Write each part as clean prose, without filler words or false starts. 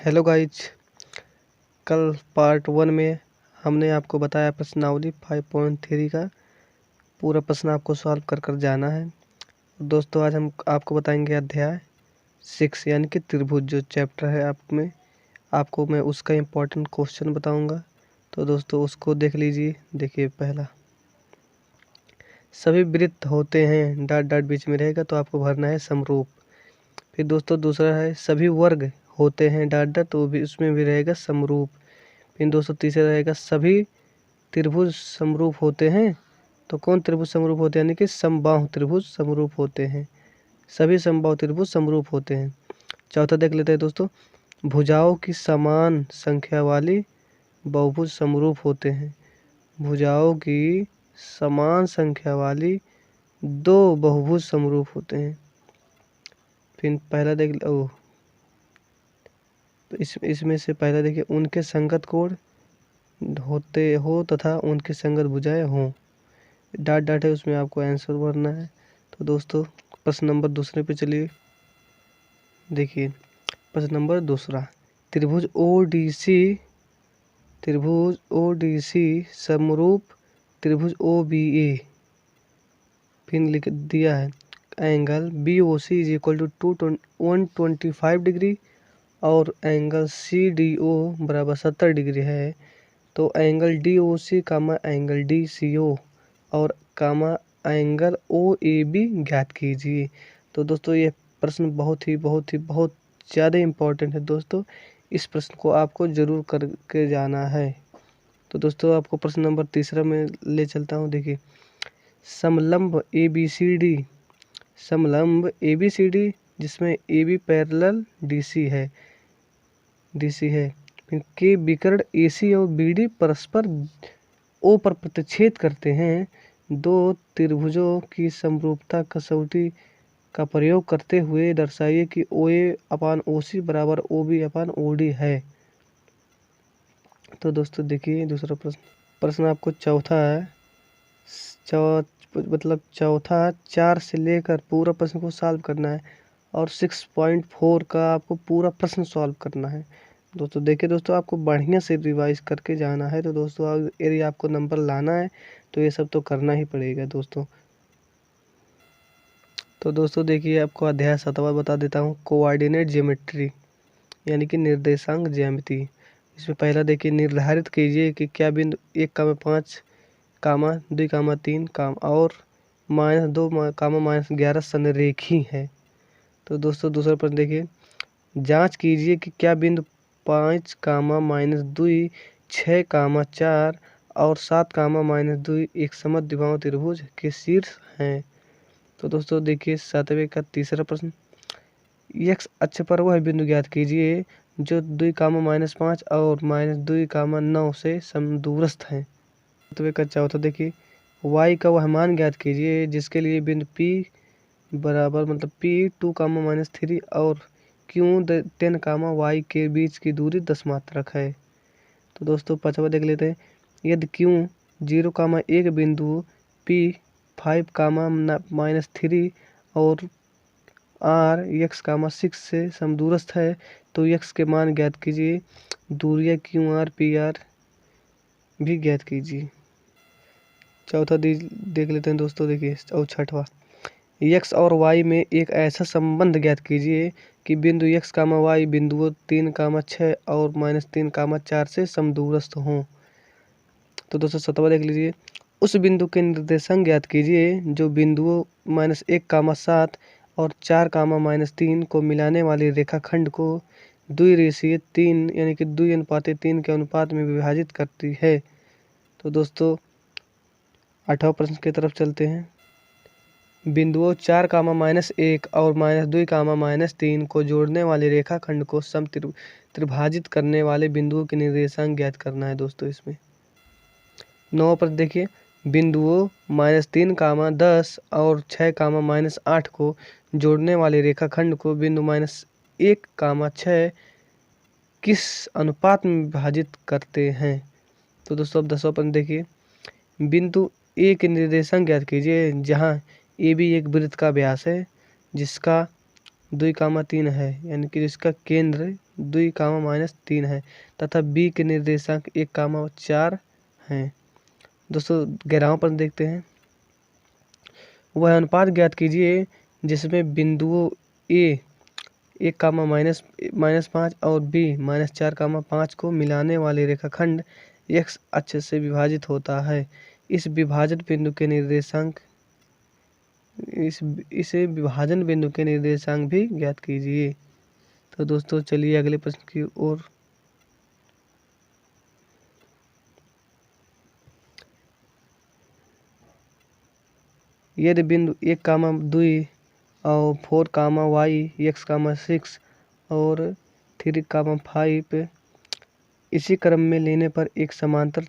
Hello guys, कल part 1 में हमने आपको बताया प्रश्नावली 5.3 का पूरा प्रश्न आपको सॉल्व कर जाना है। दोस्तों आज हम आपको बताएंगे अध्याय 6 यानी कि त्रिभुज जो चैप्टर है आपको मैं उसका इम्पोर्टेंट क्वेश्चन बताऊंगा। तो दोस्तों उसको देख लीजिए। देखिए पहला, सभी वृत्त होते हैं डॉट डॉट बीच में रहेगा तो आपको भरना है समरूप। फिर दोस्तों दूसरा है सभी वर्ग होते हैं डॉट डॉट, तो भी उसमें भी रहेगा समरूप। फिर दोस्तों तीसरा रहेगा सभी त्रिभुज समरूप होते हैं, तो कौन त्रिभुज समरूप होते हैं यानी कि समबाहु त्रिभुज समरूप होते हैं। सभी समबाहु त्रिभुज समरूप होते हैं। चौथा देख लेते हैं दोस्तों, भुजाओं की समान संख्या वाली बहुभुज समरूप होते हैं। भुजाओं की समान संख्या वाली दो बहुभुज समरूप होते हैं। फिर पहला देख तो इसमें से पहला देखिए, उनके संगत कोण होते हो तथा उनकी संगत भुजाएं हों। डॉट डॉट है उसमें आपको आंसर भरना है। तो दोस्तों प्रश्न नंबर दूसरे पे चलिए। देखिए प्रश्न नंबर दूसरा, त्रिभुज ओडीसी समरूप त्रिभुज OBA। फिर लिख दिया है angle BOC is equal to 125 degree और एंगल CDO बराबर 70 डिग्री है। तो angle DOC comma angle DCO और कामा एंगल OAB ज्ञात कीजिए। तो दोस्तों ये प्रश्न बहुत ज़्यादा इम्पोर्टेंट है दोस्तों। इस प्रश्न को आपको जरूर करके जाना है। तो दोस्तों आपको प्रश्न नंबर तीसरा में ले चलता हूँ। देखिए समलंब ABCD जिसमें AB पैरेलल DC है फिर के विकर्ण AC और BD परस्पर O पर प्रतिच्छेद करते हैं। दो त्रिभुजों की समरूपता कसौटी का प्रयोग करते हुए दर्शाइए कि OA/OC बराबर OB/OD है। तो दोस्तों देखिए दूसरा प्रश्न आपको चौथा है। चौथा 4 से लेकर पूरा प्रश्न को सॉल्व करना है और 6.4 का आपको पूरा प्रश्न सॉल्व करना है। दोस्तों देखिए दोस्तों आपको बढ़िया से रिवाइज करके जाना है। तो दोस्तों यदि आपको नंबर लाना है तो ये सब तो करना ही पड़ेगा दोस्तों। तो दोस्तों देखिए आपको अध्याय 7वां बता देता हूँ, कोऑर्डिनेट ज्योमेट्री यानी कि निर्देशांक ज्यामिति। इसमें पहला देखिए, निर्धारित कीजिए कि क्या बिंदु 1,5, 2,3 और -2, -11 संरेखी है। तो दोस्तों दूसरा प्रश्न देखिए, जांच कीजिए कि क्या बिंदु 5, -2, 6, 4 और 7, -2 एक समद्विबाहु त्रिभुज के शीर्ष हैं। तो दोस्तों देखिए 7वें का तीसरा प्रश्न, x अक्ष पर वह बिंदु ज्ञात कीजिए जो 2, -5 और -2, 9 से समदूरस्थ हैं। 7वें का चौथा देखिए, y का वह मान ज्ञात कीजिए जिसके लिए बिंदु P बराबर P 2, -3 और Q 10, y के बीच की दूरी 10 मात्रक है। तो दोस्तों 5वां देख लेते हैं, यदि Q 0, 1 बिंदु P 5, -3 और R x, 6 से समदूरस्थ है तो x के मान ज्ञात कीजिए। दूरियां QR PR भी ज्ञात कीजिए। चौथा देख लेते हैं दोस्तों। देखिए और छठवां, x और y में एक ऐसा संबंध ज्ञात कीजिए कि बिंदु x, y बिंदुओं 3, 6 और -3, 4 से समदूरस्थ हों। तो दोस्तों 7वां देख लीजिए, उस बिंदु के निर्देशांक ज्ञात कीजिए जो बिंदुओं -1, 7 और 4, -3 को मिलाने वाले रेखाखंड को द्विरेखीय 3 यानी कि 2:3 के अनुपात में विभाजित करती है। तो दोस्तों 8वां प्रश्न की तरफ चलते हैं, बिंदुओं 4, -1 और -2, -3 को जोड़ने वाले रेखाखंड को त्रिभाजित करने वाले बिंदुओं के निर्देशांक ज्ञात करना है। दोस्तों इसमें 9वां प्रश्न देखिए, बिंदुओं -3, 10 और 6, -8 को जोड़ने वाले रेखाखंड को बिंदु -1, 6 किस अनुपात में विभाजित करते हैं। तो दोस्तों अब 10वां प्रश्न देखिए, बिंदु A के निर्देशांक ज्ञात कीजिए जहां AB एक वृत्त का व्यास है जिसका 2, 3 है यानी कि जिसका केंद्र 2 कामा -3 है तथा बी के निर्देशांक 1 कामा 4 हैं। दोस्तों 11वां प्रश्न देखते हैं। वह अनुपात ज्ञात कीजिए जिसमें बिंदुओं ए 1 कामा -5 और बी -4 कामा 5 को मिलाने वाले रेखाखंड x अक्ष से विभाजित होता है। इस विभाजन बिंदु के निर्देशांक इसे विभाजन बिंदु के निर्देशांक भी ज्ञात कीजिए। तो दोस्तों चलिए अगले प्रश्न की ओर। यदि बिंदु 1 कामा 2 और 4 कामा वाई x कामा 6 और 3 कामा 5 इसी क्रम में लेने पर एक समांतर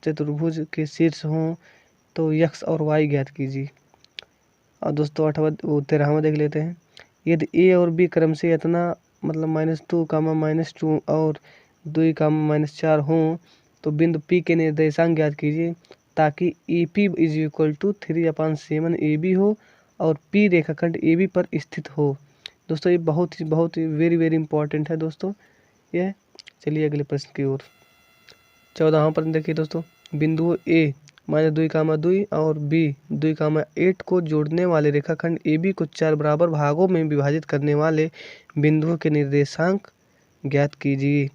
चतुर्भुज के शीर्ष हों तो x और y ज्ञात कीजिए। और दोस्तों 13वां देख लेते हैं। यदि a और b क्रम से इतना मतलब -2 कामा -2 और 2 कामा -4 हों तो बिंदु P के निर्देशांक ज्ञात कीजिए ताकि EP = 3/7 AB हो और P रेखाखंड AB पर स्थित हो। दोस्तों ये बहुत ही वेरी इंपॉर्टेंट है दोस्तों यह। चलिए अगले प्रश्न की ओर। 14वां प्रश्न देखिए दोस्तों। बिंदुओं A -2 कामा 2 और B 2 कामा 8 को जोड़ने वाले रेखाखंड AB को 4 बराबर भागों में विभाजित करने वाले बिंदुओं के निर्देशांक ज्ञात कीजिए।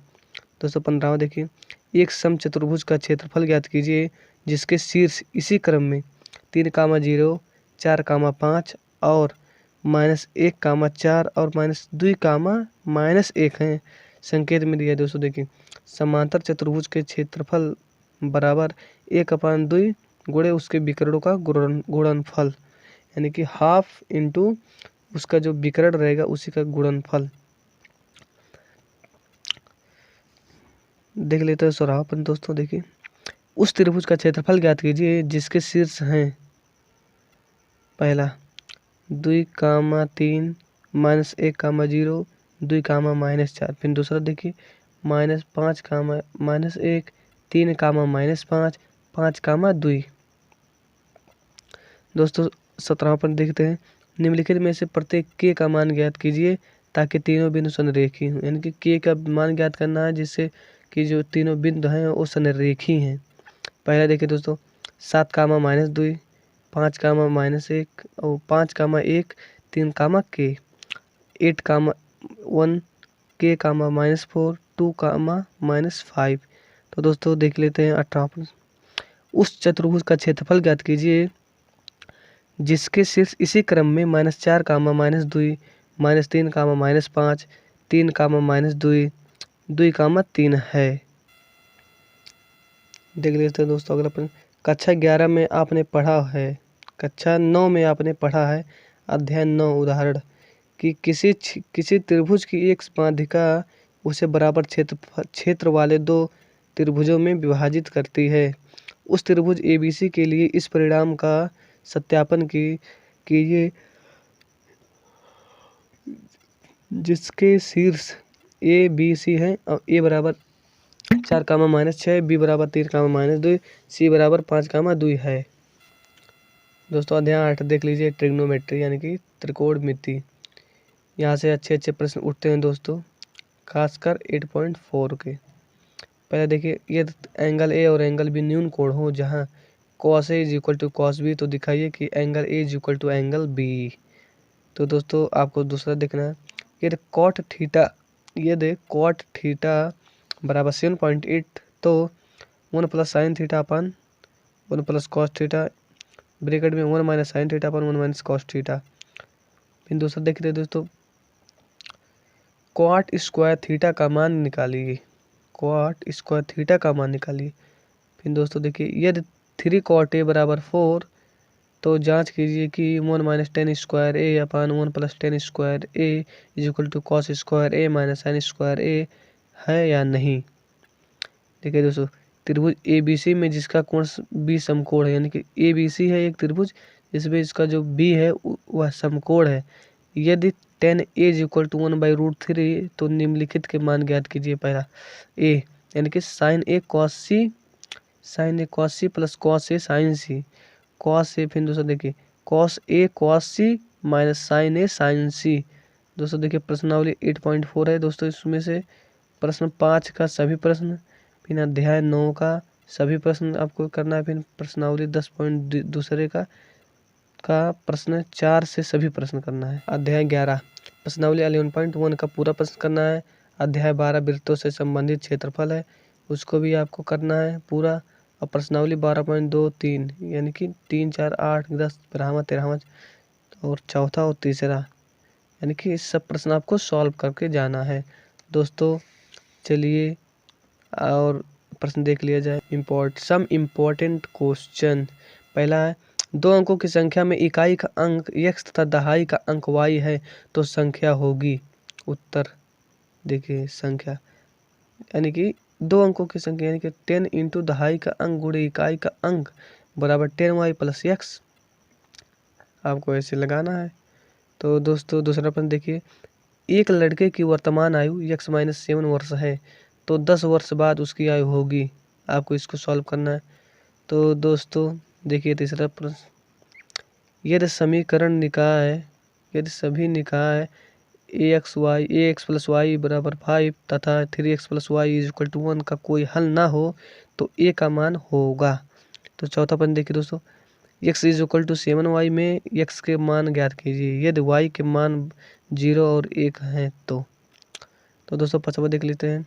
दोस्तों 15वां देखिए। एक समचतुर्भुज का क्षेत्रफल ज्ञात कीजिए जिसके शीर्ष इसी क्रम में 3 कामा 0 4 कामा 5 और -1 कामा 4 और -2 कामा -1 हैं। संकेत में दिया है दोस्तों देखिए। समांतर चतुर्भुज के क्षेत्रफल बराबर 1/2 गुणे उसके विकर्णों का गुणनफल, यानी कि हाफ इंटू उसका जो विकर्ण रहेगा उसी का गुणनफल। देख लेते हैं 16वां प्रश्न दोस्तों देखिए। उस त्रिभुज का क्षेत्रफल ज्ञात कीजिए जिसके शीर्ष हैं पहला 2 कामा 3 -1 कामा 0 2 कामा -4। फिर दूसरा देखिए -5 कामा -1 3 कामा -5 5 कामा 2। दोस्तों 17वां प्रश्न देखते हैं। निम्नलिखित में से प्रत्येक के का मान ज्ञात कीजिए ताकि तीनों बिंदु संरेखी हों, यानी कि के का मान ज्ञात करना है जिससे कि जो तीनों बिंदु हैं वो संरेखी हैं। पहला देखिए दोस्तों 7 कामा -2 5 कामा -1 और 5 कामा 1 3 कामा के 8 कामा 1 के कामा -4 2 कामा -5। तो दोस्तों देख लेते हैं 18वां प्रश्न। उस चतुर्भुज का क्षेत्रफल ज्ञात कीजिए जिसके शीर्ष इसी क्रम में -4 कामा -2 -3 कामा -5 3 कामा -2 2 कामा 3 है। देख लेते हैं दोस्तों अगला प्रश्न। कक्षा 11 में आपने पढ़ा है कक्षा 9 में आपने पढ़ा है अध्याय 9 उदाहरण कि किसी त्रिभुज की एक माध्यिका उसे बराबर क्षेत्र वाले 2 त्रिभुजों में विभाजित करती है। उस त्रिभुज ABC के लिए इस परिणाम का सत्यापन कीजिए जिसके शीर्ष ABC है और A बराबर 4 कामा -6 B बराबर 3 कामा -2 C बराबर 5 कामा 2 है। दोस्तों अध्याय 8 देख लीजिए ट्रिग्नोमेट्री यानी कि त्रिकोणमिति। यहाँ से अच्छे प्रश्न उठते हैं दोस्तों, खासकर 8.4 के। पहले देखिए यदि एंगल A और एंगल B न्यून कोण हो जहाँ cos A = cos B तो दिखाइए कि एंगल A = एंगल B। तो दोस्तों आपको दूसरा देखना है यदि cot थीटा बराबर 7.8 तो 1 + sin थीटा अपन 1 + cos थीटा ब्रैकेट में 1 - sin थीटा अपन 1 - cos थीटा। फिर दूसरा देखते हैं दोस्तों cot स्क्वायर थीटा का मान निकालिए। cot स्क्वायर थीटा का मान निकालिए। फिर दोस्तों देखिए यदि 3 cot A बराबर 4 तो जांच कीजिए कि 1 - tan square A upon 1 + tan square A = cos square A - sin square A है या नहीं। देखिए दोस्तों त्रिभुज ABC में जिसका कोण B समकोण है, यानी कि ABC है एक त्रिभुज जिसमें इसका जो B है वह समकोण है। यदि tan A = 1/√3 तो निम्नलिखित के मान ज्ञात कीजिए। पहला A यानी कि sin A cos C + cos A sin C cos A। फिर दूसरा देखिए cos A cos C - sin A sin C दोस्तों देखिए प्रश्नावली 8.4 है दोस्तों, इसमें से प्रश्न 5 का सभी प्रश्न, फिर अध्याय 9 का सभी प्रश्न आपको करना है, फिर प्रश्नावली 10 दूसरे का प्रश्न 4 से सभी प्रश्न करना है। अध्याय 11 प्रश्नावली 11.1 का पूरा प्रश्न करना है। अध्याय 12 वृत्तों से संबंधित क्षेत्रफल है, उसको भी आपको करना है पूरा। और प्रश्नावली 12.2-3 यानी कि 3, 4, 8, 10, 12वां 13वां और चौथा और तीसरा, यानी कि इस सब प्रश्न आपको सॉल्व करके जाना है। दोस्तों चलिए और प्रश्न देख लिया जाए। Some important question. पहला है 2 अंकों की संख्या में इकाई का अंक x तथा दहाई का अंक y है तो संख्या होगी। उत्तर देखिए संख्या यानी कि 2 अंकों की संख्या यानी कि 10 इंटू दहाई का अंक गुणे इकाई का अंक बराबर 10y प्लस x, आपको ऐसे लगाना है। तो दोस्तों दूसरा प्रश्न देखिए, एक लड़के की वर्तमान आयु x-7 वर्ष है तो 10 वर्ष बाद उसकी आयु होगी, आपको इसको सॉल्व करना है। तो दोस्तों देखिए तीसरा प्रश्न, यदि समीकरण निकाय यदि सभी निकाय ax प्लस वाई बराबर 5 तथा 3x plus y is equal to 1 का कोई हल ना हो तो a का मान होगा। तो चौथा प्रश्न देखिए दोस्तों, x is equal to 7y में x के मान ज्ञात कीजिए यदि y के मान 0 और 1 हैं तो। दोस्तों पांचवा देख लेते हैं,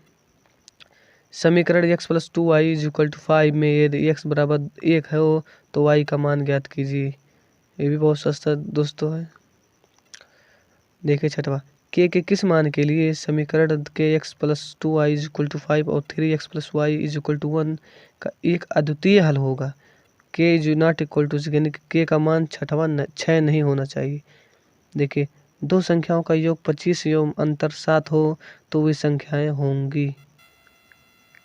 समीकरण x plus 2y is equal to 5 में यदि x बराबर 1 हो तो y का मान ज्ञात कीजिए। ये भी बहुत सस्ता दोस्तों है। देखिए छठवा, के किस मान के लिए समीकरण के x plus 2y is equal to 5 और 3x plus y is equal to 1 का एक अद्वितीय हल होगा। के इज नॉट इक्वल टू, यानी कि के का मान 6 नहीं होना चाहिए। देखिए दो संख्याओं का योग 25 एवं अंतर 7 हो तो वे संख्याएं होंगी।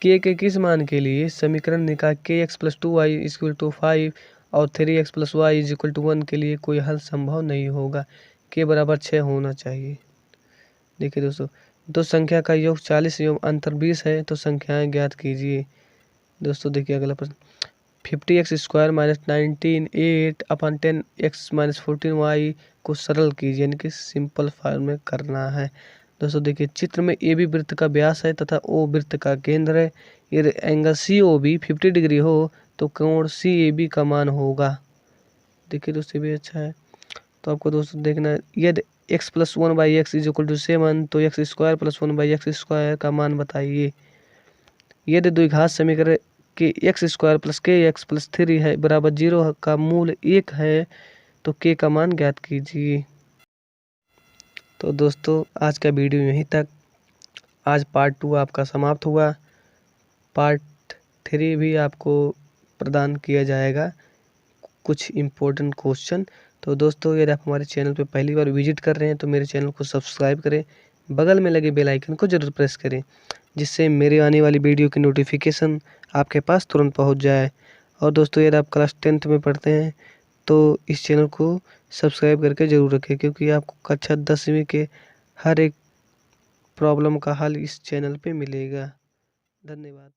के किस मान के लिए समीकरण निकाय के x plus 2y is equal to 5 और 3x plus y is equal to 1 के लिए कोई हल संभव नहीं होगा, के बराबर 6 होना चाहिए। देखिए दोस्तों, दो संख्या का योग 40 एवं अंतर 20 है तो संख्याएं ज्ञात कीजिए। दोस्तों देखिए अगला प्रश्न, 50x square minus 19 8/10x minus 14y को सरल कीजिए, यानी कि सिंपल फॉर्म में करना है। दोस्तों देखिए चित्र में ए बी वृत्त का व्यास है तथा ओ वृत्त का केंद्र है। यदि angle C O B 50 degree हो तो कोण सी ए बी का मान होगा। देखिए दोस्तों भी अच्छा है। तो आपको दोस्तों देखना है, यदि x plus 1/x is equal to 7 तो x square plus 1/x square का मान बताइए। यदि द्विघात समीकरण के एक्स स्क्वायर प्लस के एक्स प्लस 3 है बराबर 0 का मूल 1 है तो के का मान ज्ञात कीजिए। तो दोस्तों आज का वीडियो यहीं तक। आज पार्ट 2 आपका समाप्त हुआ। पार्ट 3 भी आपको प्रदान किया जाएगा कुछ इम्पोर्टेंट क्वेश्चन। तो दोस्तों यदि आप हमारे चैनल पर पहली बार विजिट कर रहे हैं तो मेरे चैनल को सब्सक्राइब करें, बगल में लगे बेल आइकन को जरूर प्रेस करें जिससे मेरे आने वाली वीडियो की नोटिफिकेशन आपके पास तुरंत पहुंच जाए। और दोस्तों यदि आप क्लास 10th में पढ़ते हैं तो इस चैनल को सब्सक्राइब करके ज़रूर रखें, क्योंकि आपको कक्षा 10वीं के हर एक प्रॉब्लम का हल इस चैनल पे मिलेगा। धन्यवाद।